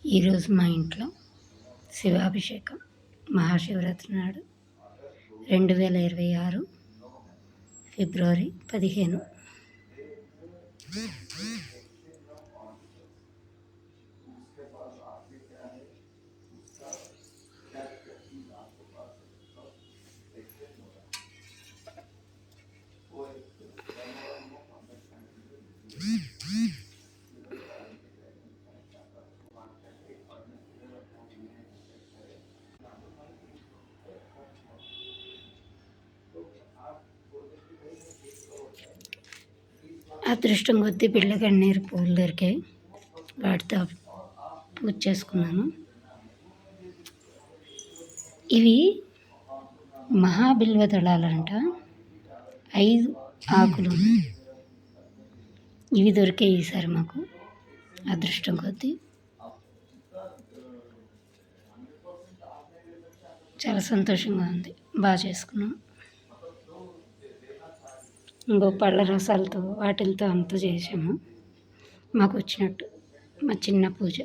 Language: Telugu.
ఈరోజు మా ఇంట్లో శివాభిషేకం మహాశివరాత్రి నాడు 2026 ఫిబ్రవరి 15. అదృష్టం కొద్దీ పిల్ల గన్నేరు పూలు దొరికాయి, వాటితో పూజ చేసుకున్నాను. ఇవి మహాబిల్వ దళాలంట, 5 ఆకులు. ఇవి దొరికాయి ఈసారి మాకు అదృష్టం కొద్దీ. చాలా సంతోషంగా ఉంది, బాగా చేసుకున్నాం. ఇంకో పళ్ళ రసాలతో వాటితో అంతా చేసాము, మాకు వచ్చినట్టు మా చిన్న పూజ.